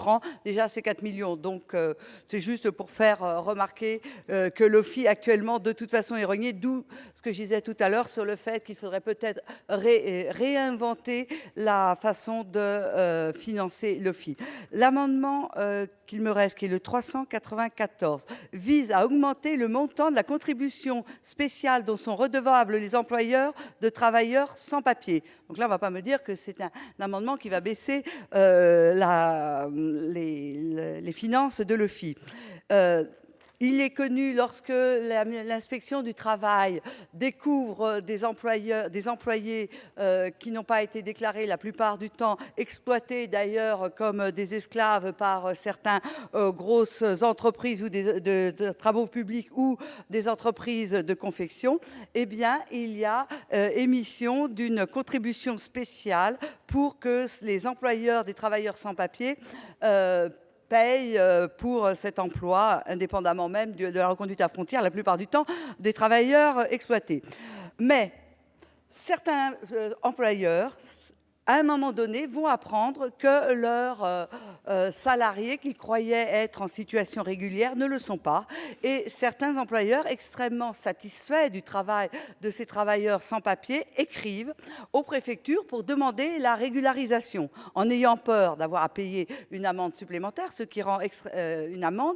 francs. Déjà, c'est 4 millions. Donc, c'est juste pour faire remarquer que l'OFII, actuellement, de toute façon, est rogné. D'où ce que je disais tout à l'heure sur le fait qu'il faudrait peut-être réinventer la façon de financer l'OFII. L'amendement qu'il me reste, qui est le 394, vise à augmenter le montant de la contribution spéciale dont sont redevables les employeurs de travailleurs sans papier. Donc là, on ne va pas me dire que c'est un amendement qui va baisser les finances de l'OFII. Il est connu, lorsque l'inspection du travail découvre des employés qui n'ont pas été déclarés, la plupart du temps exploités d'ailleurs comme des esclaves par certaines grosses entreprises ou de travaux publics ou des entreprises de confection, eh bien, il y a émission d'une contribution spéciale pour que les employeurs des travailleurs sans papier payent pour cet emploi, indépendamment même de la reconduite à frontière, la plupart du temps, des travailleurs exploités. Mais certains employeurs, à un moment donné, vont apprendre que leurs salariés qu'ils croyaient être en situation régulière ne le sont pas. Et certains employeurs, extrêmement satisfaits du travail de ces travailleurs sans papier, écrivent aux préfectures pour demander la régularisation, en ayant peur d'avoir à payer une amende supplémentaire, ce qui rend extrêmement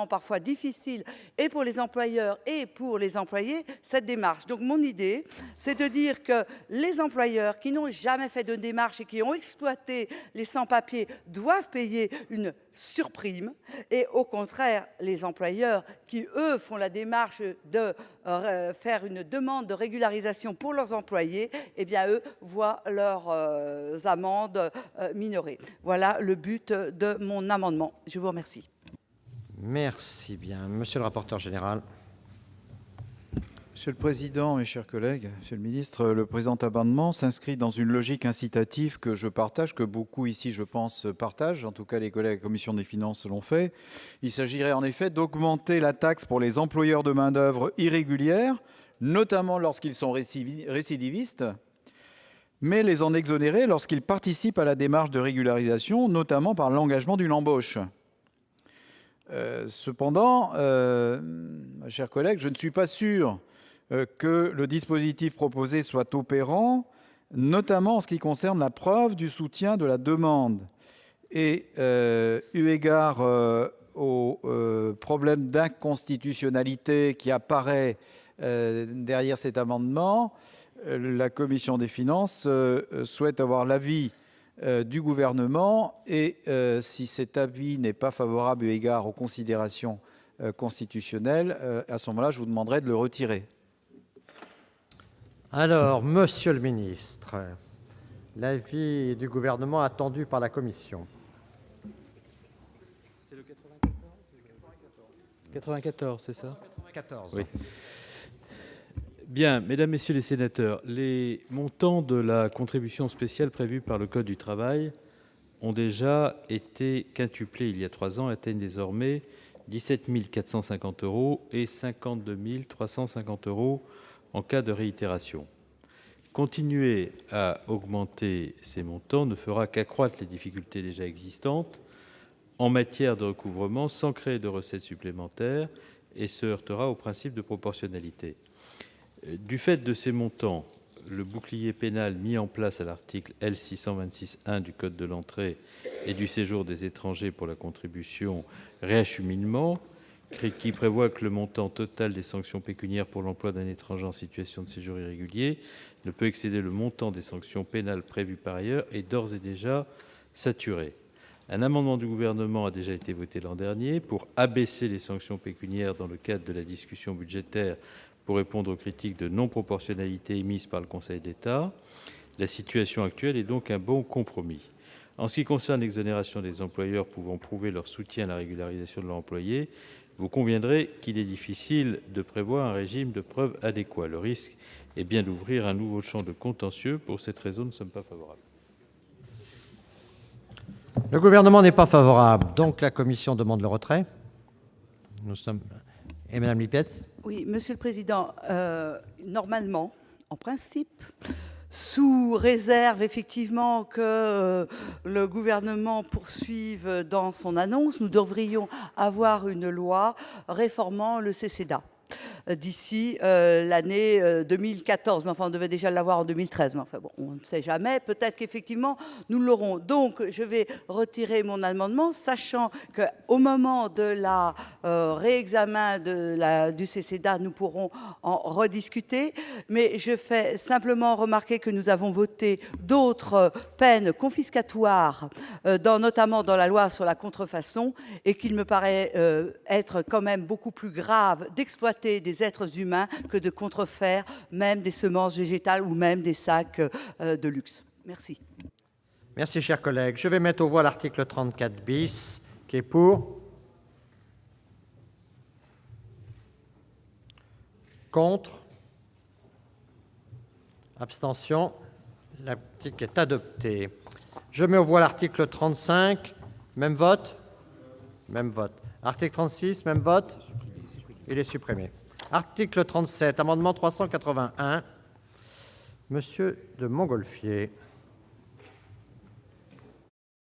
parfois difficile et pour les employeurs et pour les employés cette démarche. Donc mon idée, c'est de dire que les employeurs qui n'ont jamais fait de démarche et qui ont exploité les sans-papiers doivent payer une surprime, et au contraire, les employeurs qui, eux, font la démarche de faire une demande de régularisation pour leurs employés, eh bien, eux, voient leurs amendes minorées. Voilà le but de mon amendement. Je vous remercie. Merci bien. Monsieur le rapporteur général. Monsieur le Président, mes chers collègues, Monsieur le Ministre, le présent amendement s'inscrit dans une logique incitative que je partage, que beaucoup ici, je pense, partagent. En tout cas, les collègues de la Commission des finances l'ont fait. Il s'agirait en effet d'augmenter la taxe pour les employeurs de main-d'œuvre irrégulière, notamment lorsqu'ils sont récidivistes, mais les en exonérer lorsqu'ils participent à la démarche de régularisation, notamment par l'engagement d'une embauche. Cependant, chers collègues, je ne suis pas sûr que le dispositif proposé soit opérant, notamment en ce qui concerne la preuve du soutien de la demande. Et eu égard au problème d'inconstitutionnalité qui apparaît derrière cet amendement, la Commission des finances souhaite avoir l'avis du gouvernement, et si cet avis n'est pas favorable eu égard aux considérations constitutionnelles, à ce moment-là, je vous demanderai de le retirer. Alors, Monsieur le ministre, l'avis du gouvernement attendu par la Commission. C'est le 94, c'est ça? 94. Oui. Bien, mesdames, messieurs les sénateurs, les montants de la contribution spéciale prévue par le Code du travail ont déjà été quintuplés il y a 3 ans, atteignent désormais 17 450 € et 52 350 € en cas de réitération. Continuer à augmenter ces montants ne fera qu'accroître les difficultés déjà existantes en matière de recouvrement sans créer de recettes supplémentaires et se heurtera au principe de proportionnalité. Du fait de ces montants, le bouclier pénal mis en place à l'article L. 626-1 du Code de l'entrée et du séjour des étrangers pour la contribution réacheminement, qui prévoit que le montant total des sanctions pécuniaires pour l'emploi d'un étranger en situation de séjour irrégulier ne peut excéder le montant des sanctions pénales prévues par ailleurs, est d'ores et déjà saturé. Un amendement du gouvernement a déjà été voté l'an dernier pour abaisser les sanctions pécuniaires dans le cadre de la discussion budgétaire pour répondre aux critiques de non-proportionnalité émises par le Conseil d'État. La situation actuelle est donc un bon compromis. En ce qui concerne l'exonération des employeurs pouvant prouver leur soutien à la régularisation de leur employé, vous conviendrez qu'il est difficile de prévoir un régime de preuve adéquat. Le risque est bien d'ouvrir un nouveau champ de contentieux. Pour cette raison, nous ne sommes pas favorables. Le gouvernement n'est pas favorable, donc la Commission demande le retrait. Et Madame Lippets. Oui, Monsieur le Président, normalement, en principe, sous réserve effectivement que le gouvernement poursuive dans son annonce, nous devrions avoir une loi réformant le CCDA d'ici l'année 2014. Mais enfin, on devait déjà l'avoir en 2013. Mais enfin, bon, on ne sait jamais. Peut-être qu'effectivement, nous l'aurons. Donc, je vais retirer mon amendement, sachant qu'au moment de la réexamen du CCDA, nous pourrons en rediscuter. Mais je fais simplement remarquer que nous avons voté d'autres peines confiscatoires, notamment dans la loi sur la contrefaçon, et qu'il me paraît être quand même beaucoup plus grave d'exploiter des êtres humains que de contrefaire même des semences végétales ou même des sacs de luxe. Merci. Merci, chers collègues. Je vais mettre aux voix l'article 34 bis. Qui est pour? Contre? Abstention? L'article est adopté. Je mets aux voix l'article 35. Même vote? Même vote. Article 36, même vote? Il est supprimé. Article 37, amendement 381. Monsieur de Montgolfier.